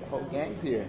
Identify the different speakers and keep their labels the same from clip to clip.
Speaker 1: Whole gang's here.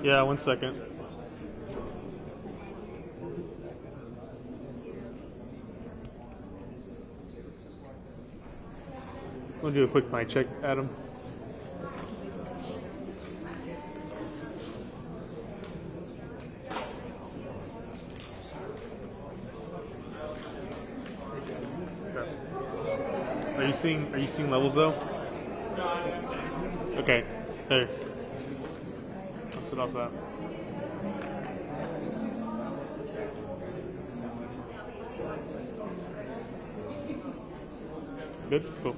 Speaker 2: Yeah, 1 second. We'll do a quick mic check, Adam. Okay. Are you seeing levels though? Okay. Hey. Let's sit off that. Good? Cool.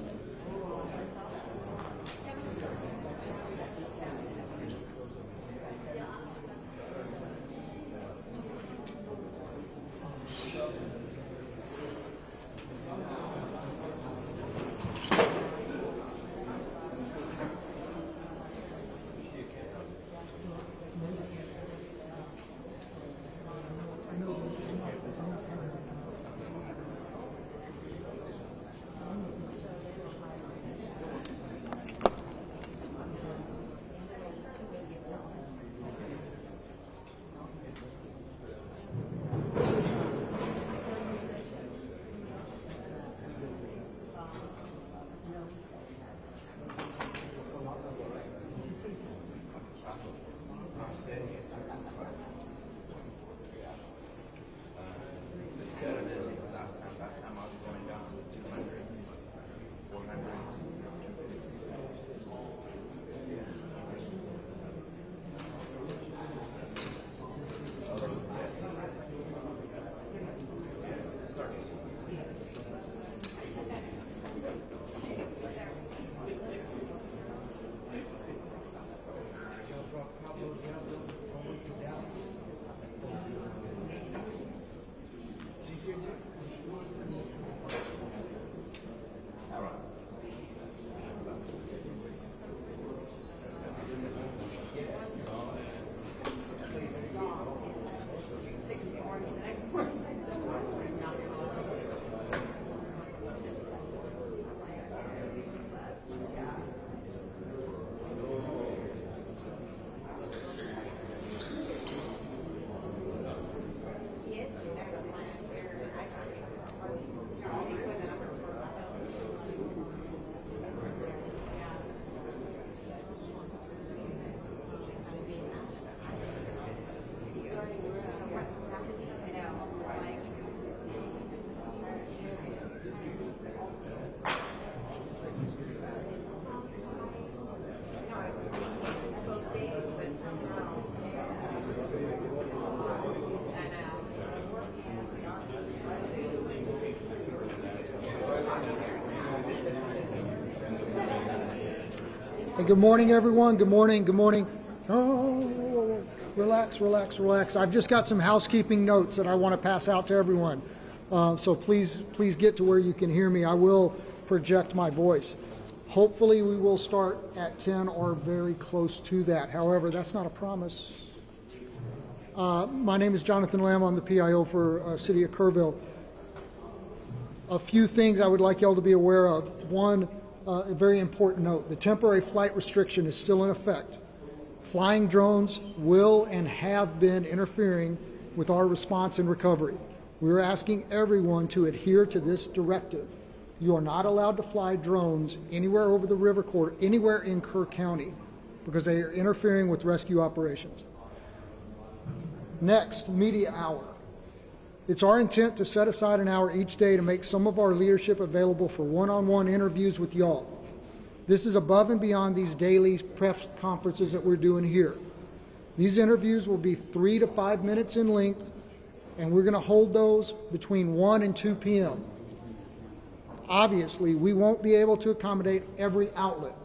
Speaker 3: Hey, good morning, everyone. Good morning. Good morning. Oh, relax, relax, relax. I've just got some housekeeping notes that I want to pass out to everyone. So please get to where you can hear me. I will project my voice. Hopefully we will start at 10 or very close to that. However, that's not a promise. My name is Jonathan Lamb. I'm the PIO for City of Kerrville. A few things I would like y'all to be aware of. One, a very important note. The temporary flight restriction is still in effect. Flying drones will and have been interfering with our response and recovery. We're asking everyone to adhere to this directive. You are not allowed to fly drones anywhere over the river corridor, anywhere in Kerr County, because they are interfering with rescue operations. Next, media hour. It's our intent to set aside an hour each day to make some of our leadership available for one-on-one interviews with y'all. This is above and beyond these daily press conferences that we're doing here. These interviews will be 3 to 5 minutes in length, and we're going to hold those between 1 and 2 p.m. Obviously, we won't be able to accommodate every outlet.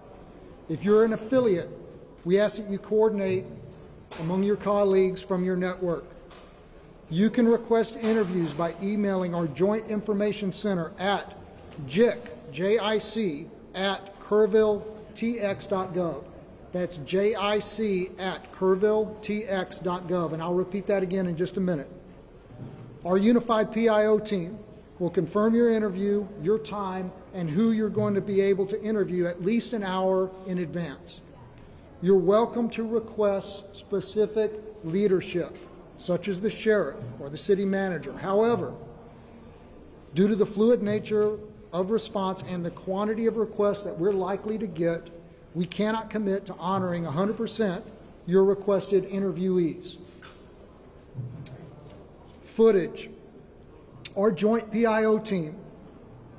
Speaker 3: If you're an affiliate, we ask that you coordinate among your colleagues from your network. You can request interviews by emailing our Joint Information Center at JIC at kerrvilletx.gov. That's JIC at kerrvilletx.gov, and I'll repeat that again in just a minute. Our unified PIO team will confirm your interview, your time, and who you're going to be able to interview at least an hour in advance. You're welcome to request specific leadership, such as the sheriff or the city manager. However, due to the fluid nature of response and the quantity of requests that we're likely to get, we cannot commit to honoring 100% your requested interviewees. Footage. Our joint PIO team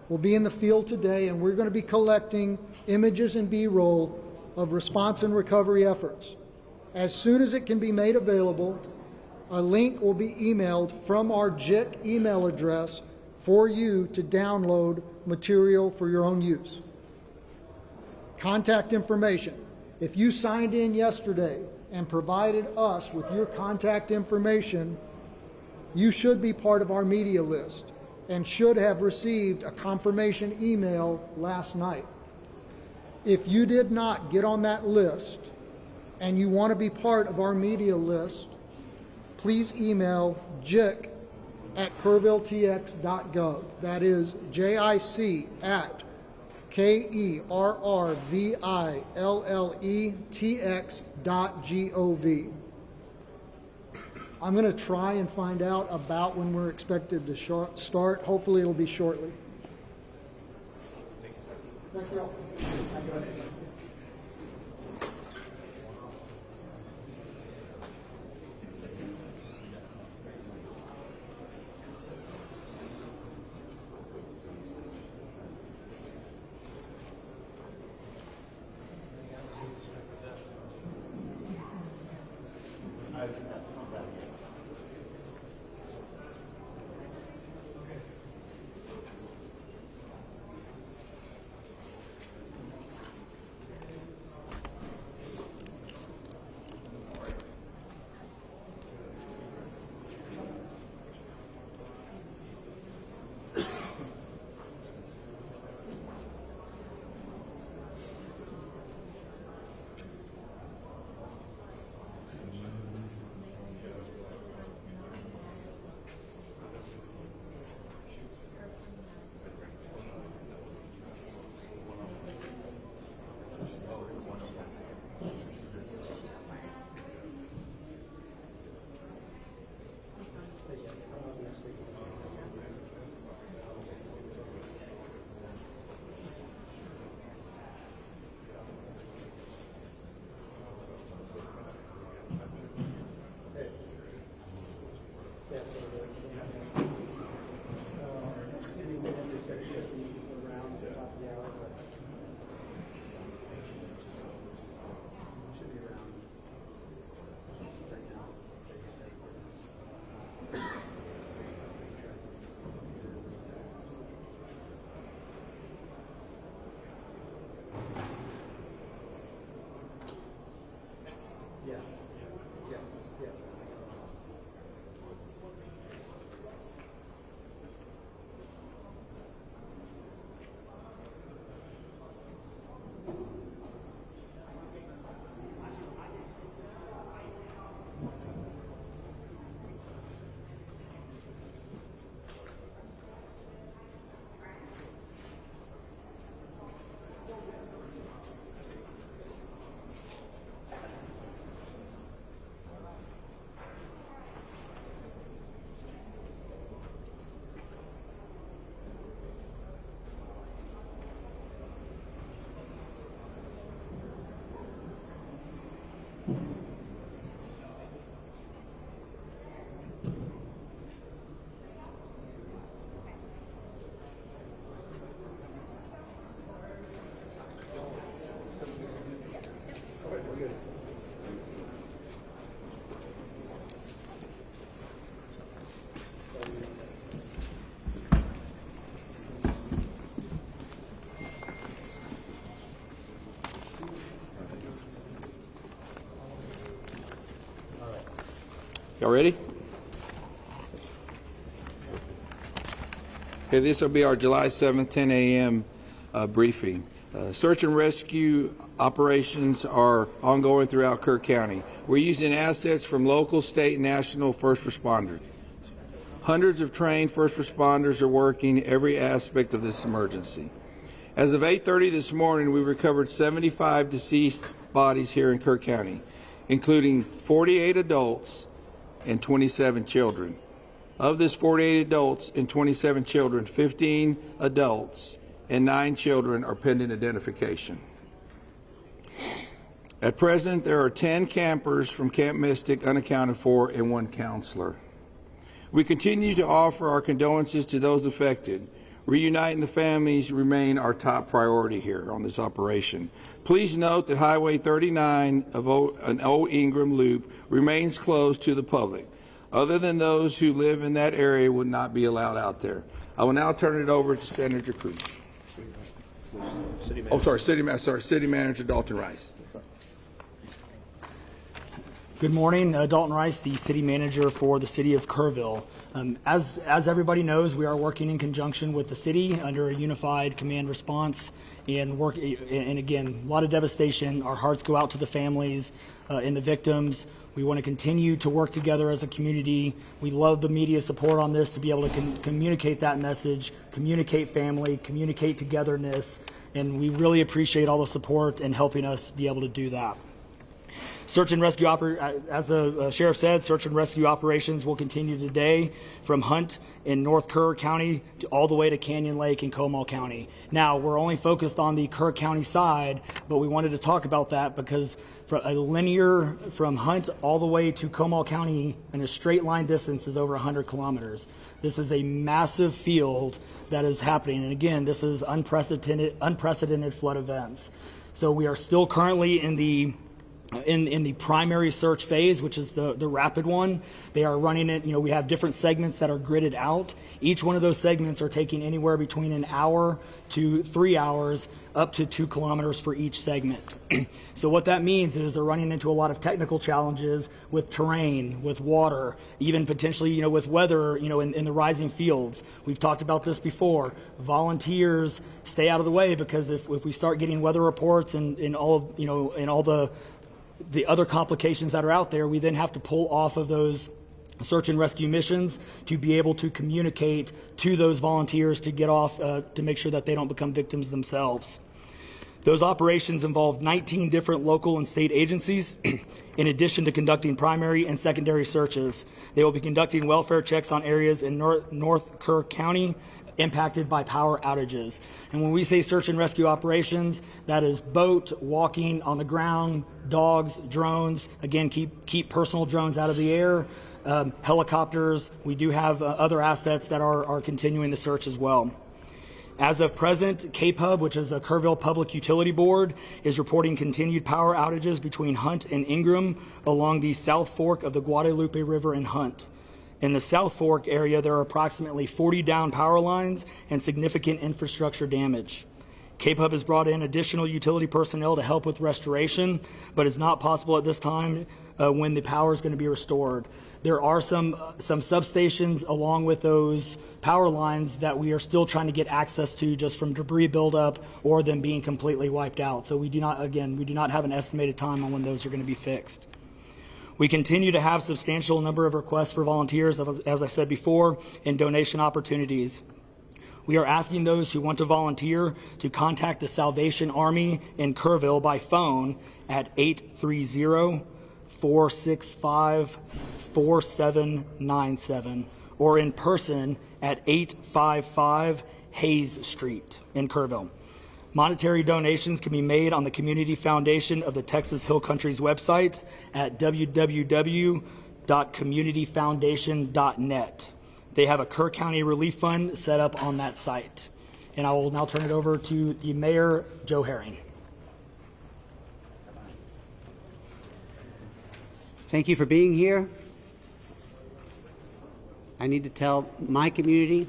Speaker 3: will be in the field today, and we're going to be collecting images and B-roll of response and recovery efforts. As soon as it can be made available, a link will be emailed from our JIC email address for you to download material for your own use. Contact information. If you signed in yesterday and provided us with your contact information, you should be part of our media list and should have received a confirmation email last night. If you did not get on that list and you want to be part of our media list, please email jic@kerrvilletx.gov. That is JIC@KERRVILLETX.gov. I'm going to try and find out about when we're expected to start. Hopefully it'll be shortly. Thank you all.
Speaker 4: Y'all ready? Okay, this will be our July 7th, 10 a.m. Briefing. Search and rescue operations are ongoing throughout Kerr County. We're using assets from local, state, and national first responders. Hundreds of trained first responders are working every aspect of this emergency. As of 8:30 this morning, we recovered 75 deceased bodies here in Kerr County, including 48 adults and 27 children. Of this 48 adults and 27 children, 15 adults and 9 children are pending identification. At present, there are 10 campers from Camp Mystic unaccounted for and 1 counselor. We continue to offer our condolences to those affected. Reuniting the families remain our top priority here on this operation. Please note that Highway 39 of an Old Ingram Loop remains closed to the public. Other than those who live in that area would not be allowed out there. I will now turn it over to Senator Cruz. Oh, sorry, City Manager Dalton Rice.
Speaker 5: Good morning, Dalton Rice, the city manager for the city of Kerrville. As everybody knows, we are working in conjunction with the city under a unified command response and again, a lot of devastation. Our hearts go out to the families and the victims. We want to continue to work together as a community. We love the media support on this to be able to communicate that message, communicate family, communicate togetherness, and we really appreciate all the support and helping us be able to do that. Search and rescue, as the sheriff said, search and rescue operations will continue today from Hunt in North Kerr County all the way to Canyon Lake in Comal County. Now, we're only focused on the Kerr County side, but we wanted to talk about that because for a linear from Hunt all the way to Comal County in a straight line distance is over 100 kilometers. This is a massive field that is happening. And again, this is unprecedented flood events. So we are still currently in the primary search phase, which is the rapid one. They are running it, we have different segments that are gridded out. Each one of those segments are taking anywhere between an hour to 3 hours, up to 2 kilometers for each segment. So what that means is they're running into a lot of technical challenges with terrain, with water, even potentially, with weather, in the rising fields. We've talked about this before. Volunteers stay out of the way because if we start getting weather reports and all the other complications that are out there, we then have to pull off of those search and rescue missions to be able to communicate to those volunteers to get off, to make sure that they don't become victims themselves. Those operations involve 19 different local and state agencies, in addition to conducting primary and secondary searches. They will be conducting welfare checks on areas in North Kerr County impacted by power outages. And when we say search and rescue operations, that is boat, walking, on the ground, dogs, drones. Again, keep personal drones out of the air, helicopters. We do have other assets that are continuing the search as well. As of present, KPUB, which is the Kerrville Public Utility Board, is reporting continued power outages between Hunt and Ingram along the South Fork of the Guadalupe River in Hunt. In the South Fork area, there are approximately 40 down power lines and significant infrastructure damage. KPUB has brought in additional utility personnel to help with restoration, but it's not possible at this time when the power is going to be restored. There are some substations along with those power lines that we are still trying to get access to just from debris buildup or them being completely wiped out. So we do not have an estimated time on when those are going to be fixed. We continue to have substantial number of requests for volunteers, as I said before, and donation opportunities. We are asking those who want to volunteer to contact the Salvation Army in Kerrville by phone at 830-465-4797 or in person at 855 Hayes Street in Kerrville. Monetary donations can be made on the Community Foundation of the Texas Hill Country's website at www.communityfoundation.net. They have a Kerr County Relief Fund set up on that site. And I will now turn it over to the Mayor, Joe Herring.
Speaker 6: Thank you for being here. I need to tell my community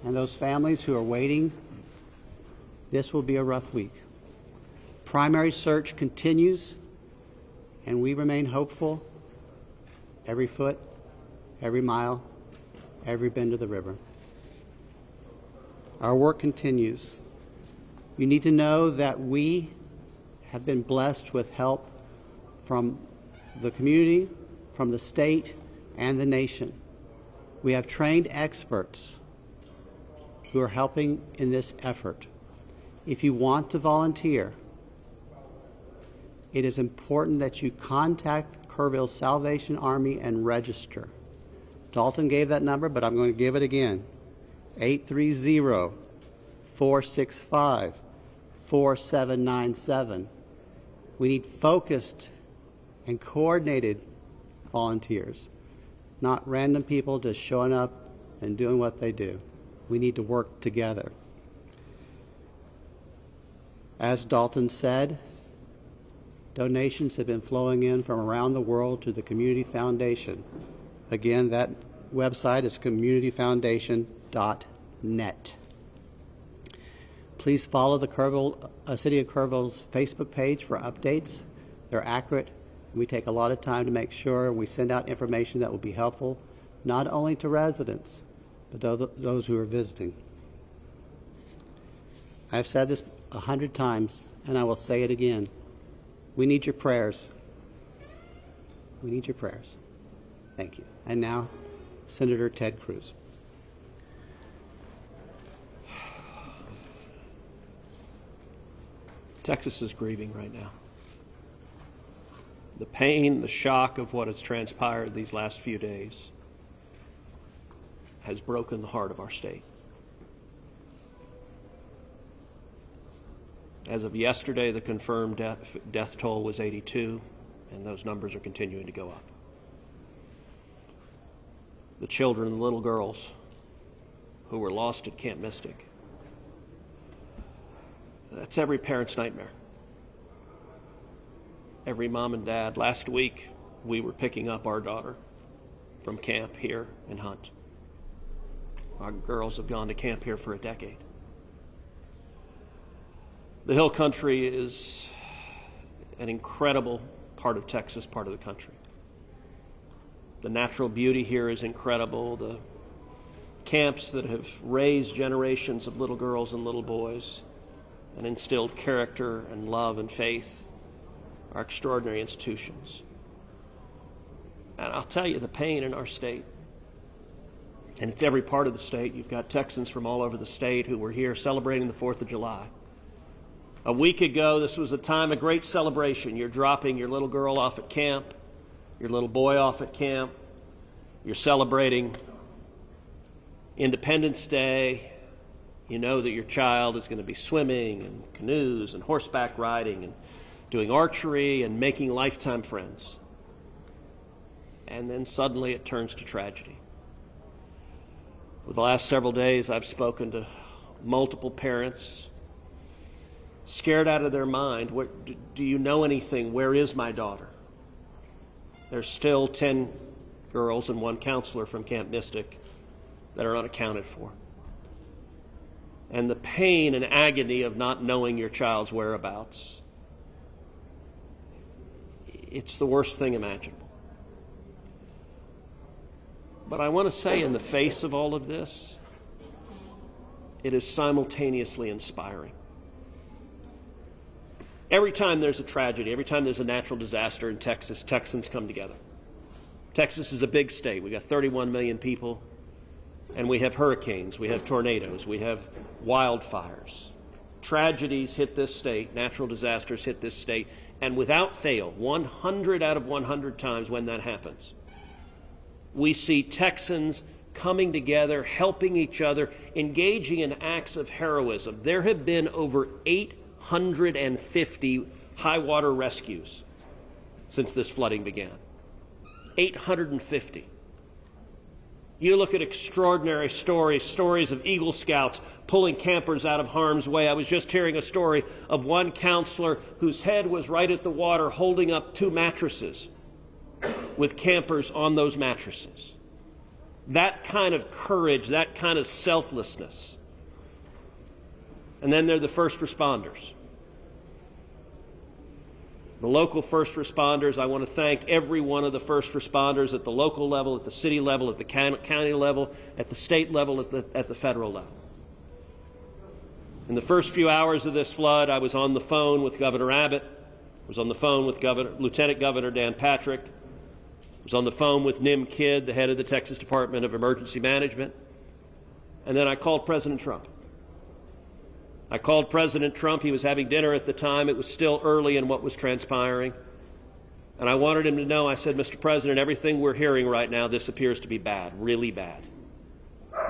Speaker 6: and those families who are waiting, this will be a rough week. Primary search continues, and we remain hopeful every foot, every mile, every bend of the river. Our work continues. You need to know that we have been blessed with help from the community, from the state, and the nation. We have trained experts who are helping in this effort. If you want to volunteer, it is important that you contact Kerrville Salvation Army and register. Dalton gave that number, but I'm going to give it again. 830-465-4797. We need focused and coordinated volunteers, not random people just showing up and doing what they do. We need to work together. As Dalton said, donations have been flowing in from around the world to the Community Foundation. Again, that website is communityfoundation.net. Please follow the City of Kerrville's Facebook page for updates. They're accurate. We take a lot of time to make sure we send out information that will be helpful, not only to residents, but those who are visiting. I've said this 100 times, and I will say it again. We need your prayers. We need your prayers. Thank you. And now, Senator Ted Cruz.
Speaker 7: Texas is grieving right now. The pain, the shock of what has transpired these last few days has broken the heart of our state. As of yesterday, the confirmed death toll was 82, and those numbers are continuing to go up. The children, the little girls who were lost at Camp Mystic, that's every parent's nightmare. Every mom and dad. Last week, we were picking up our daughter from camp here in Hunt. Our girls have gone to camp here for a decade. The Hill Country is an incredible part of Texas, part of the country. The natural beauty here is incredible. The camps that have raised generations of little girls and little boys and instilled character and love and faith are extraordinary institutions. And I'll tell you, the pain in our state, and it's every part of the state. You've got Texans from all over the state who were here celebrating the 4th of July. A week ago, this was a time of great celebration. You're dropping your little girl off at camp, your little boy off at camp. You're celebrating Independence Day. You know that your child is going to be swimming and canoes and horseback riding and doing archery and making lifetime friends. And then suddenly it turns to tragedy. For the last several days, I've spoken to multiple parents, scared out of their mind. Do you know anything? Where is my daughter? There's still 10 girls and 1 counselor from Camp Mystic that are unaccounted for. And the pain and agony of not knowing your child's whereabouts, it's the worst thing imaginable. But I want to say, in the face of all of this, it is simultaneously inspiring. Every time there's a tragedy, every time there's a natural disaster in Texas, Texans come together. Texas is a big state. We've got 31 million people, and we have hurricanes, we have tornadoes, we have wildfires. Tragedies hit this state, natural disasters hit this state, and without fail, 100 out of 100 times when that happens, we see Texans coming together, helping each other, engaging in acts of heroism. There have been over 850 high water rescues since this flooding began. 850. You look at extraordinary stories of Eagle Scouts pulling campers out of harm's way. I was just hearing a story of one counselor whose head was right at the water holding up 2 mattresses with campers on those mattresses. That kind of courage, that kind of selflessness. And then there are the first responders. The local first responders, I want to thank every one of the first responders at the local level, at the city level, at the county level, at the state level, at the federal level. In the first few hours of this flood, I was on the phone with Governor Abbott, I was on the phone with Lieutenant Governor Dan Patrick, I was on the phone with Nim Kidd, the head of the Texas Department of Emergency Management, and then I called President Trump. I called President Trump. He was having dinner at the time. It was still early in what was transpiring. And I wanted him to know, I said, Mr. President, everything we're hearing right now, this appears to be bad, really bad.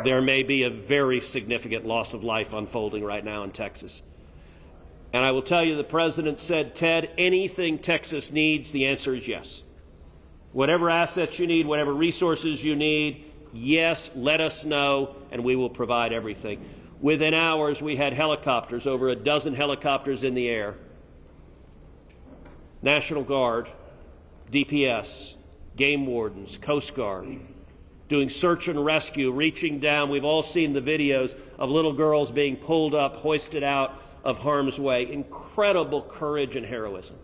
Speaker 7: There may be a very significant loss of life unfolding right now in Texas. And I will tell you, the President said, Ted, anything Texas needs, the answer is yes. Whatever assets you need, whatever resources you need, yes, let us know, and we will provide everything. Within hours, we had helicopters, over a dozen helicopters in the air. National Guard, DPS, game wardens, Coast Guard, doing search and rescue, reaching down. We've all seen the videos of little girls being pulled up, hoisted out of harm's way. Incredible courage and heroism.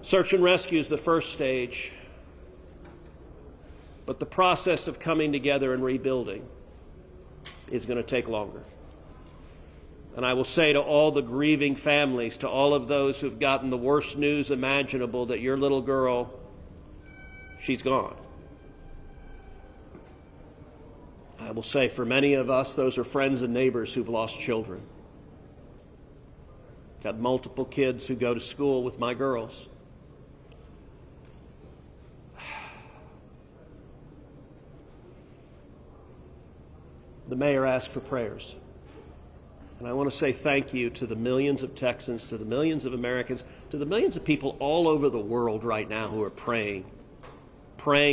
Speaker 7: Search and rescue is the first stage, but the process of coming together and rebuilding is going to take longer. And I will say to all the grieving families, to all of those who've gotten the worst news imaginable, that your little girl, she's gone. I will say for many of us, those are friends and neighbors who've lost children. Got multiple kids who go to school with my girls. The mayor asked for prayers. And I want to say thank you to the millions of Texans, to the millions of Americans, to the millions of people all over the world right now who are praying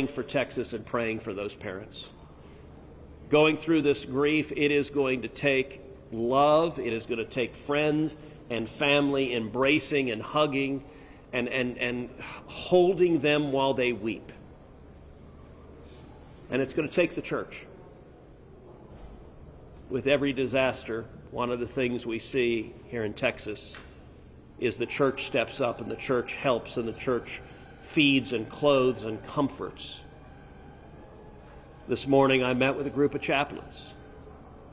Speaker 7: for Texas and praying for those parents. Going through this grief, it is going to take love, it is going to take friends and family embracing and hugging and holding them while they weep. And it's going to take the church. With every disaster, one of the things we see here in Texas is the church steps up and the church helps and the church feeds and clothes and comforts. This morning I met with a group of chaplains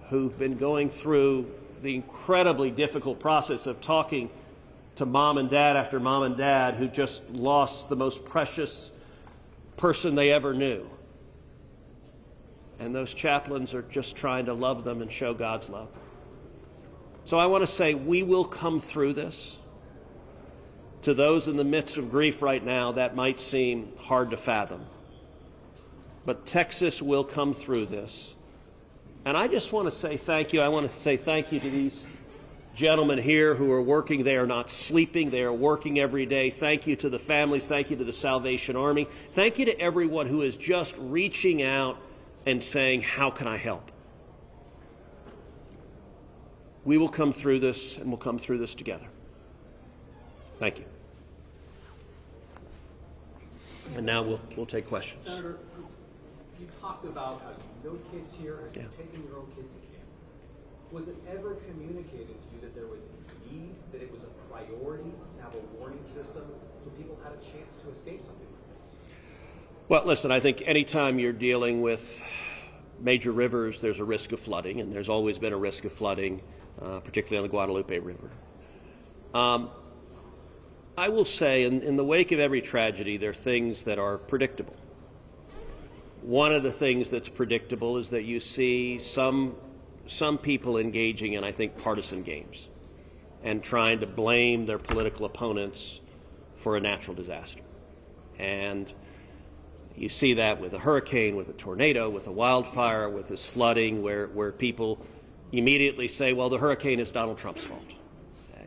Speaker 7: who've been going through the incredibly difficult process of talking to mom and dad after mom and dad who just lost the most precious person they ever knew. And those chaplains are just trying to love them and show God's love. So I want to say we will come through this. To those in the midst of grief right now, that might seem hard to fathom. But Texas will come through this. And I just want to say thank you. I want to say thank you to these gentlemen here who are working. They are not sleeping. They are working every day. Thank you to the families. Thank you to the Salvation Army. Thank you to everyone who is just reaching out and saying, how can I help? We will come through this, and we'll come through this together. Thank you. And now we'll take questions.
Speaker 8: Senator, you talked about how no kids here and taking your own kids to camp. Was it ever communicated to you that there was a need, that it was a priority to have a warning system so people had a chance to escape something like this?
Speaker 7: Well, listen, I think anytime you're dealing with major rivers, there's a risk of flooding, and there's always been a risk of flooding, particularly on the Guadalupe River. I will say, in the wake of every tragedy, there are things that are predictable. One of the things that's predictable is that you see some people engaging in, I think, partisan games and trying to blame their political opponents for a natural disaster. And you see that with a hurricane, with a tornado, with a wildfire, with this flooding, where people immediately say, well, the hurricane is Donald Trump's fault.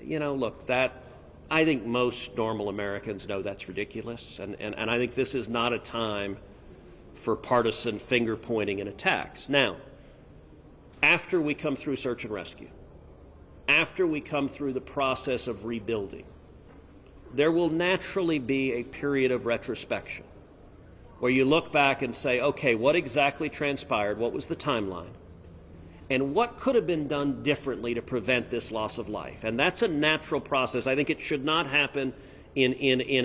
Speaker 7: Look, I think most normal Americans know that's ridiculous. And I think this is not a time for partisan finger-pointing and attacks. Now, after we come through search and rescue, after we come through the process of rebuilding, there will naturally be a period of retrospection where you look back and say, okay, what exactly transpired? What was the timeline? And what could have been done differently to prevent this loss of life? And that's a natural process. I think it should not happen in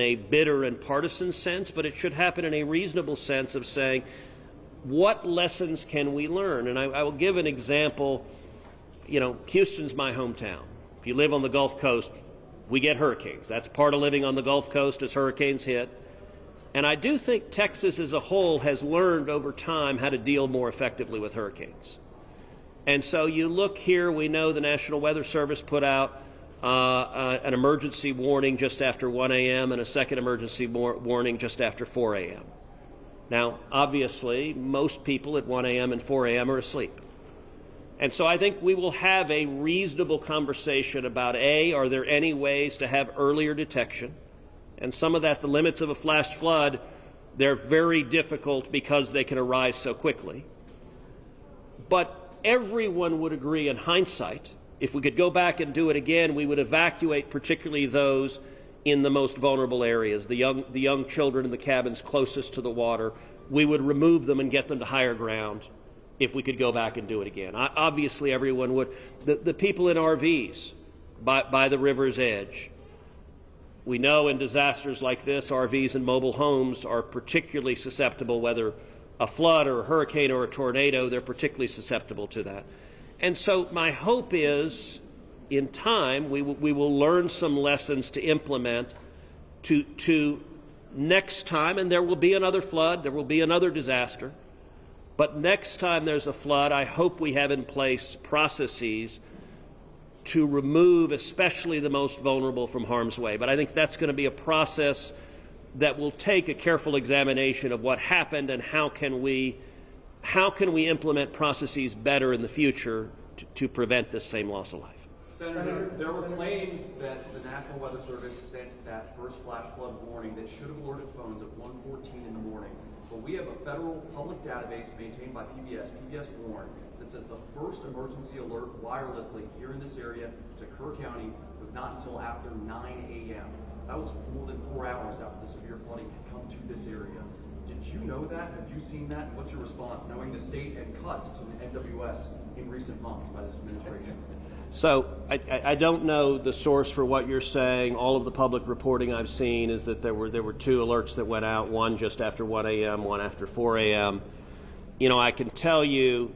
Speaker 7: a bitter and partisan sense, but it should happen in a reasonable sense of saying, what lessons can we learn? And I will give an example. Houston's my hometown. If you live on the Gulf Coast, we get hurricanes. That's part of living on the Gulf Coast as hurricanes hit. And I do think Texas as a whole has learned over time how to deal more effectively with hurricanes. And so you look here, we know the National Weather Service put out an emergency warning just after 1 a.m. and a second emergency warning just after 4 a.m. Now, obviously, most people at 1 a.m. and 4 a.m. are asleep. And so I think we will have a reasonable conversation about, are there any ways to have earlier detection? And some of that, the limits of a flash flood, they're very difficult because they can arise so quickly. But everyone would agree in hindsight, if we could go back and do it again, we would evacuate particularly those in the most vulnerable areas, the young children in the cabins closest to the water. We would remove them and get them to higher ground if we could go back and do it again. Obviously, everyone would. The people in RVs by the river's edge. We know in disasters like this, RVs and mobile homes are particularly susceptible, whether a flood or a hurricane or a tornado, they're particularly susceptible to that. And so my hope is, in time, we will learn some lessons to implement to next time, and there will be another flood, there will be another disaster, but next time there's a flood, I hope we have in place processes to remove especially the most vulnerable from harm's way. But I think that's going to be a process that will take a careful examination of what happened and how can we implement processes better in the future to prevent this same loss of life.
Speaker 9: Senator, there were claims that the National Weather Service sent that first flash flood warning that should have alerted phones at 1:14 in the morning. But we have a federal public database maintained by PBS Warn, that says the first emergency alert wirelessly here in this area to Kerr County was not until after 9 a.m. That was more than 4 hours after the severe flooding had come to this area. Did you know that? Have you seen that? What's your response, knowing the state and cuts to the NWS in recent months by this administration?
Speaker 7: So I don't know the source for what you're saying. All of the public reporting I've seen is that there were 2 alerts that went out, one just after 1 a.m., one after 4 a.m. You know, I can tell you,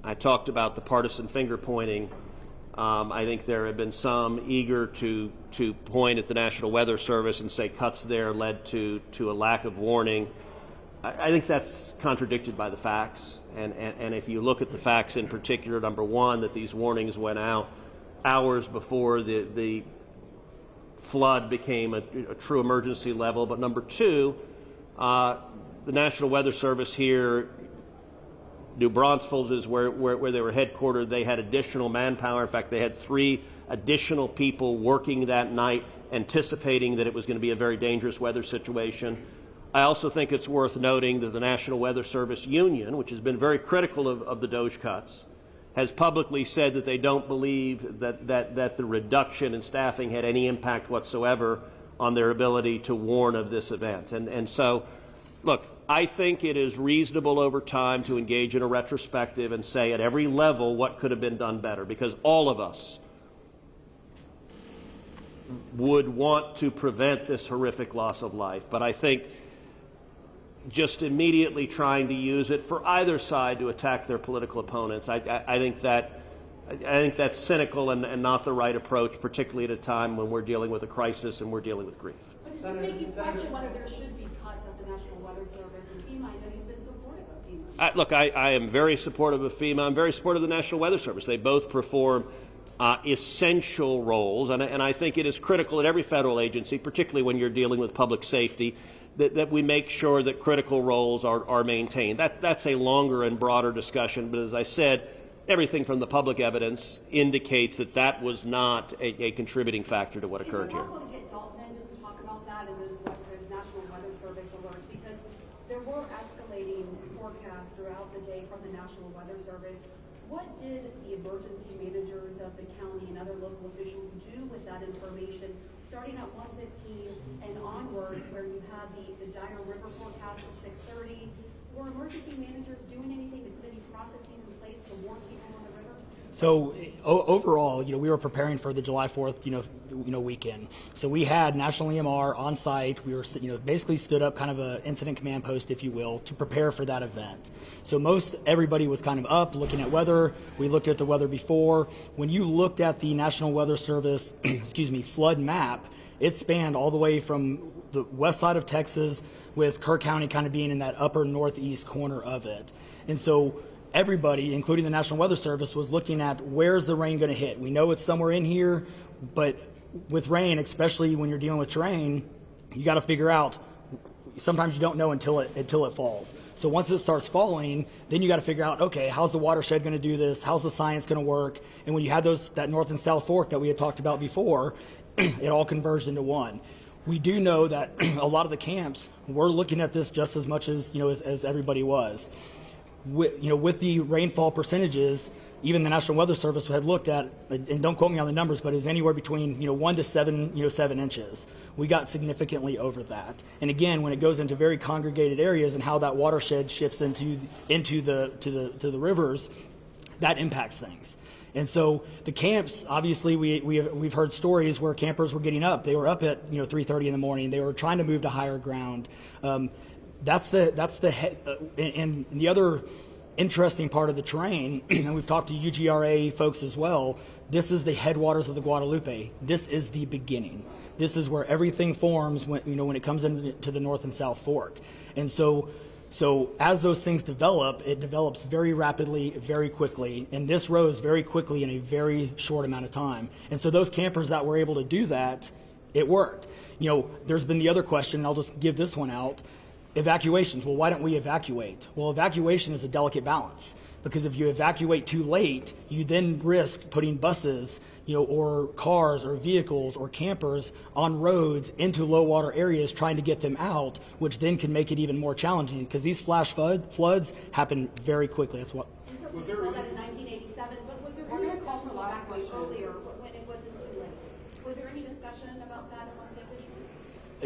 Speaker 7: I talked about the partisan finger pointing. I think there have been some eager to point at the National Weather Service and say cuts there led to a lack of warning. I think that's contradicted by the facts. And if you look at the facts in particular, number one, that these warnings went out hours before the flood became a true emergency level. But number two, the National Weather Service here, New Braunfels is where they were headquartered. They had additional manpower. In fact, they had 3 additional people working that night, anticipating that it was going to be a very dangerous weather situation. I also think it's worth noting that the National Weather Service Union, which has been very critical of the DOGE cuts, has publicly said that they don't believe that the reduction in staffing had any impact whatsoever on their ability to warn of this event. And so, look, I think it is reasonable over time to engage in a retrospective and say at every level what could have been done better, because all of us would want to prevent this horrific loss of life. But I think just immediately trying to use it for either side to attack their political opponents, I think that's cynical and not the right approach, particularly at a time when we're dealing with a crisis and we're dealing with grief.
Speaker 10: But does this make you question whether there should be cuts at the National Weather Service and FEMA? I know you've been supportive of FEMA.
Speaker 7: Look, I am very supportive of FEMA. I'm very supportive of the National Weather Service. They both perform essential roles, and I think it is critical at every federal agency, particularly when you're dealing with public safety, that we make sure that critical roles are maintained. That's a longer and broader discussion, but as I said, everything from the public evidence indicates that was not a contributing factor to what occurred here.
Speaker 10: I want to get Dalton in just to talk about that and the National Weather Service alerts, because there were escalating forecasts throughout the day from the National Weather Service. What did the emergency managers of the county and other local officials do with that information, starting at 1:15 and onward, where you had the dire river forecast at 6:30? Were emergency managers doing anything to put these processes in place to warn people on the river?
Speaker 5: So overall, we were preparing for the July 4th, weekend. So we had National EMR on site. We were, basically stood up kind of a incident command post, if you will, to prepare for that event. So everybody was kind of up looking at weather. We looked at the weather before. When you looked at the National Weather Service, flood map, it spanned all the way from the west side of Texas, with Kerr County kind of being in that upper northeast corner of it. And so everybody, including the National Weather Service, was looking at where's the rain going to hit. We know it's somewhere in here, but with rain, especially when you're dealing with terrain, you got to figure out. Sometimes you don't know until it falls. So once it starts falling, then you got to figure out, okay, how's the watershed going to do this? How's the science going to work? And when you had that north and south fork that we had talked about before, it all converged into one. We do know that a lot of the camps were looking at this just as much as everybody was. With the rainfall percentages, even the National Weather Service had looked at, and don't quote me on the numbers, but it was anywhere between 1 to 7 inches. We got significantly over that. And again, when it goes into very congregated areas and how that watershed shifts into the rivers, that impacts things. And so the camps, obviously, we've heard stories where campers were getting up. They were up at 3:30 in the morning. They were trying to move to higher ground. And the other interesting part of the terrain, and we've talked to UGRA folks as well. This is the headwaters of the Guadalupe. This is the beginning. This is where everything forms when it comes into the North and South Fork. And so as those things develop, it develops very rapidly, very quickly, and this rose very quickly in a very short amount of time. And so those campers that were able to do that, it worked. There's been the other question, and I'll just give this one out. Evacuations. Well, why don't we evacuate? Well, evacuation is a delicate balance, because if you evacuate too late, you then risk putting buses, or cars or vehicles or campers on roads into low water areas trying to get them out, which then can make it even more challenging, because these flash floods happen very quickly. That's what.
Speaker 10: We saw that in 1987, but was there any call for evacuation earlier when it wasn't too late? Was there any discussion about that among the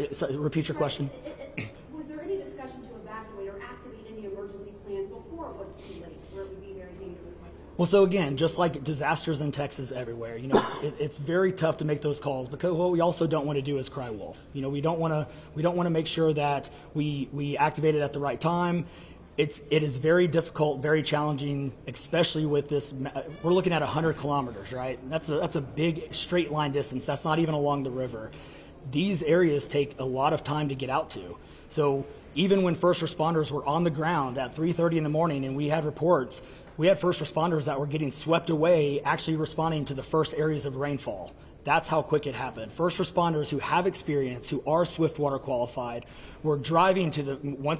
Speaker 10: officials?
Speaker 5: So, repeat your question.
Speaker 10: Was there any discussion to evacuate or activate any emergency plans before it was too late, where it would be very dangerous like that?
Speaker 5: Well, so again, just like disasters in Texas everywhere, it's very tough to make those calls, because what we also don't want to do is cry wolf. We don't want to make sure that we activate it at the right time. It is very difficult, very challenging, especially with this. We're looking at 100 kilometers, right? That's a big straight line distance. That's not even along the river. These areas take a lot of time to get out to. So even when first responders were on the ground at 3:30 in the morning, and we had reports, we had first responders that were getting swept away, actually responding to the first areas of rainfall. That's how quick it happened. First responders who have experience, who are Swiftwater qualified, were driving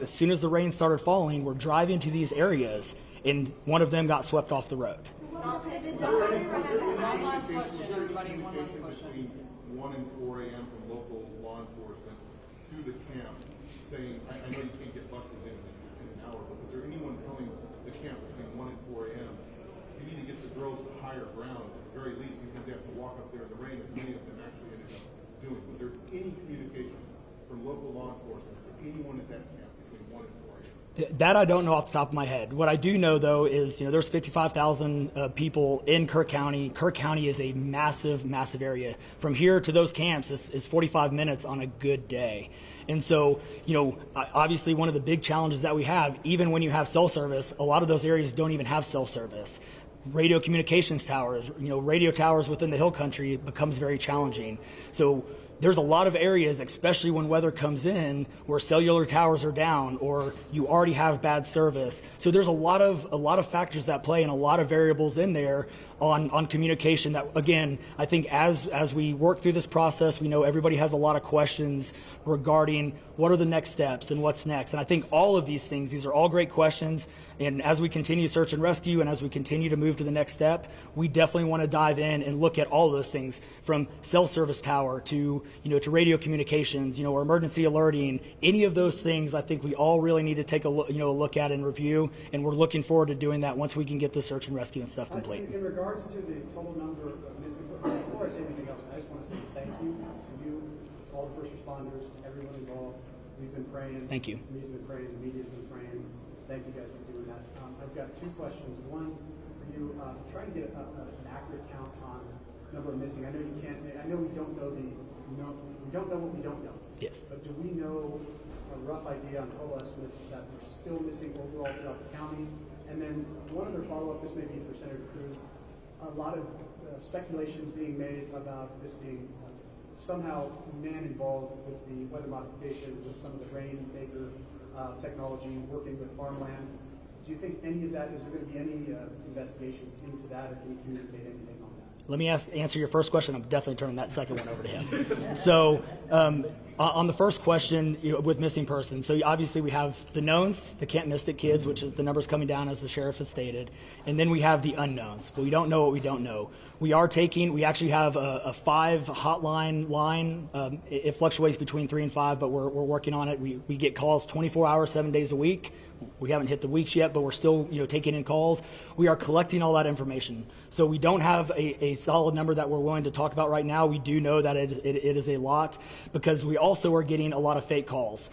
Speaker 5: as soon as the rain started falling, were driving to these areas, and one of them got swept off the road.
Speaker 1: One last question, everybody. One last question. Between 1 and 4 a.m. from local law enforcement to the camp, saying, I know you can't get buses in an hour, but was there anyone telling the camp between 1 and 4 a.m. you need to get the girls to higher ground? At the very least, you think they have to walk up there in the rain, as many of them actually ended up doing. Was there any communication from local law enforcement to anyone at that camp between 1 and 4 a.m.?
Speaker 5: That I don't know off the top of my head. What I do know, though, is there's 55,000 people in Kerr County. Kerr County is a massive, massive area. From here to those camps is 45 minutes on a good day. And so, obviously one of the big challenges that we have, even when you have cell service, a lot of those areas don't even have cell service. Radio communications towers, radio towers within the hill country becomes very challenging. So there's a lot of areas, especially when weather comes in, where cellular towers are down or you already have bad service. So there's a lot of factors that play and a lot of variables in there on communication that, again, I think as we work through this process, we know everybody has a lot of questions regarding what are the next steps and what's next. And I think all of these things, these are all great questions. And as we continue search and rescue and as we continue to move to the next step, we definitely want to dive in and look at all of those things, from cell service tower to radio communications, or emergency alerting. Any of those things, I think we all really need to take a look at and review. And we're looking forward to doing that once we can get the search and rescue and stuff complete.
Speaker 11: In regards to the total number of, before I say anything else, I just want to say thank you to you, all the first responders, everyone involved. We've been praying.
Speaker 5: Thank you.
Speaker 11: We've been praying. The media's been praying. Thank you guys for doing that. I've got two questions. One for you, trying to get an accurate count on number of missing. I know you can't. I know we don't know we don't know what we don't know.
Speaker 5: Yes.
Speaker 11: But do we know a rough idea on total estimates that we're still missing overall throughout the county? And then one other follow-up. This may be for Senator Cruz. A lot of speculations being made about this being somehow man involved with the weather modification, with some of the rainmaker technology, working with farmland. Do you think any of that, is there going to be any investigations into that, or can you communicate anything on that?
Speaker 5: Let me answer your first question. I'm definitely turning that second one over to him. So On the first question, with missing persons, so obviously we have the knowns, the Camp Mystic kids, which is the numbers coming down as the sheriff has stated, and then we have the unknowns. But we don't know what we don't know. We actually have a 5 hotline line. It fluctuates between 3 and 5, but we're working on it. We get calls 24 hours, 7 days a week. We haven't hit the weeks yet, but we're still taking in calls. We are collecting all that information. So we don't have a solid number that we're willing to talk about right now. We do know that it is a lot, because we also are getting a lot of fake calls.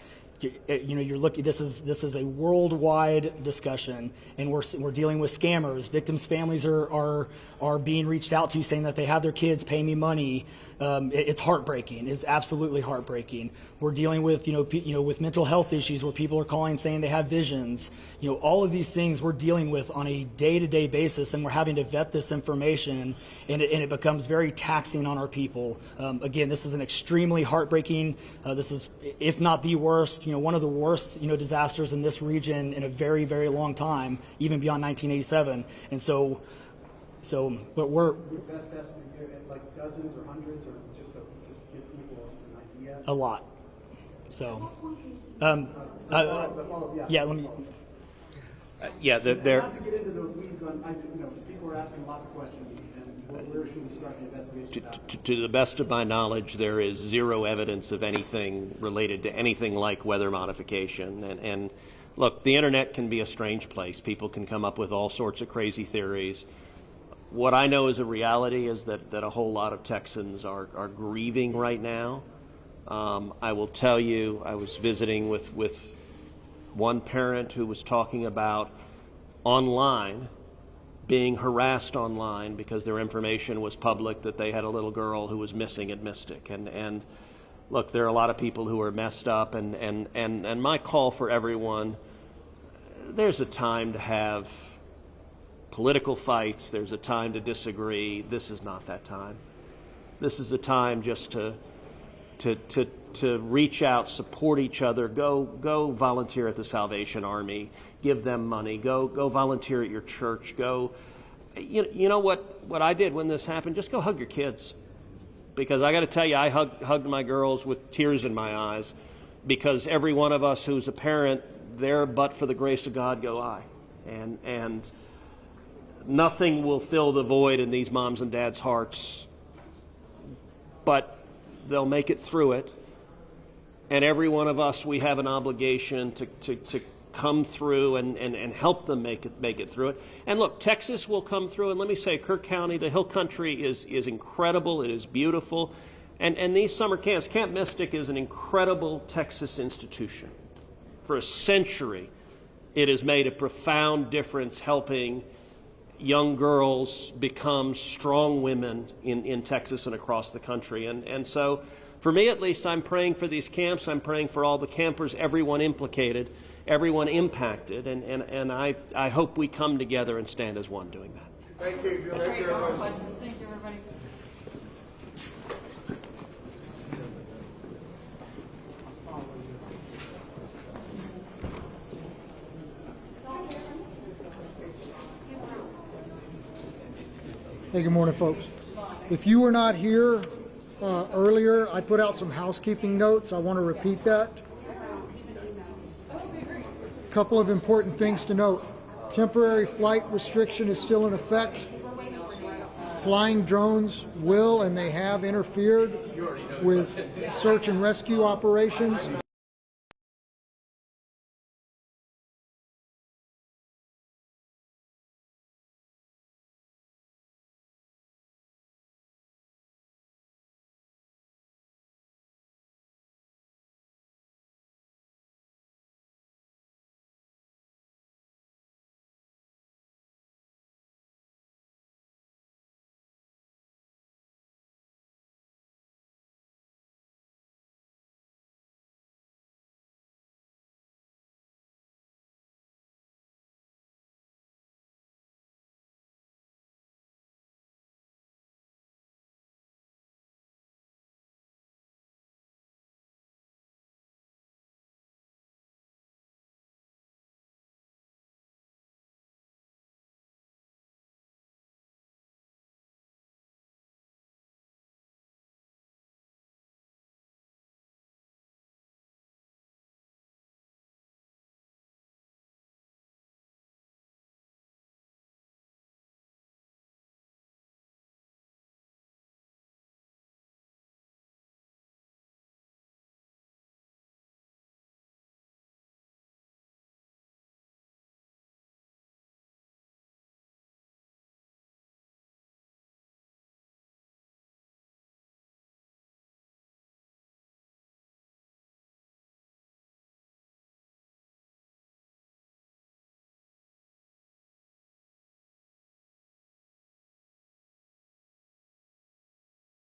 Speaker 5: You're looking. This is a worldwide discussion, and we're dealing with scammers. Victims' families are being reached out to, saying that they have their kids pay me money. It's heartbreaking. It's absolutely heartbreaking. We're dealing with with mental health issues where people are calling saying they have visions. All of these things we're dealing with on a day-to-day basis, and we're having to vet this information, and it becomes very taxing on our people. Again, this is an extremely heartbreaking. This is, if not the worst, one of the worst disasters in this region in a very, very long time, even beyond 1987. And but we're
Speaker 11: best estimate, like dozens or hundreds, or just to give people an idea?
Speaker 5: a lot. So,
Speaker 11: Yeah.
Speaker 5: yeah, let me.
Speaker 7: Yeah,
Speaker 11: Not to get into the weeds on, people are asking lots of questions, and where should we start the investigation?
Speaker 7: To the best of my knowledge, there is zero evidence of anything related to anything like weather modification. And look, the internet can be a strange place. People can come up with all sorts of crazy theories. What I know is a reality is that a whole lot of Texans are grieving right now. I will tell you, I was visiting with one parent who was talking about online, being harassed online because their information was public that they had a little girl who was missing at Mystic. And look, there are a lot of people who are messed up, and my call for everyone, there's a time to have political fights, there's a time to disagree. This is not that time. This is a time just to reach out, support each other, go volunteer at the Salvation Army, give them money, go volunteer at your church, you know what I did when this happened? Just go hug your kids. Because I got to tell you, I hugged my girls with tears in my eyes, because every one of us who's a parent, there but for the grace of God go I. And nothing will fill the void in these moms and dads' hearts, but they'll make it through it. And every one of us, we have an obligation to come through and help them make it through it. And look, Texas will come through, and let me say, Kirk County, the Hill Country is incredible. It is beautiful. And these summer camps, Camp Mystic is an incredible Texas institution. For a century, it has made a profound difference helping young girls become strong women in Texas and across the country. And so, for me at least, I'm praying for these camps. I'm praying for all the campers, everyone implicated, everyone impacted, and I hope we come together and stand as one doing that.
Speaker 1: Thank you.
Speaker 12: Thank you, everybody.
Speaker 3: Hey, good morning, folks. If you were not here earlier, I put out some housekeeping notes. I want to repeat that. A couple of important things to note. Temporary flight restriction is still in effect. Flying drones will and they have interfered with search and rescue operations.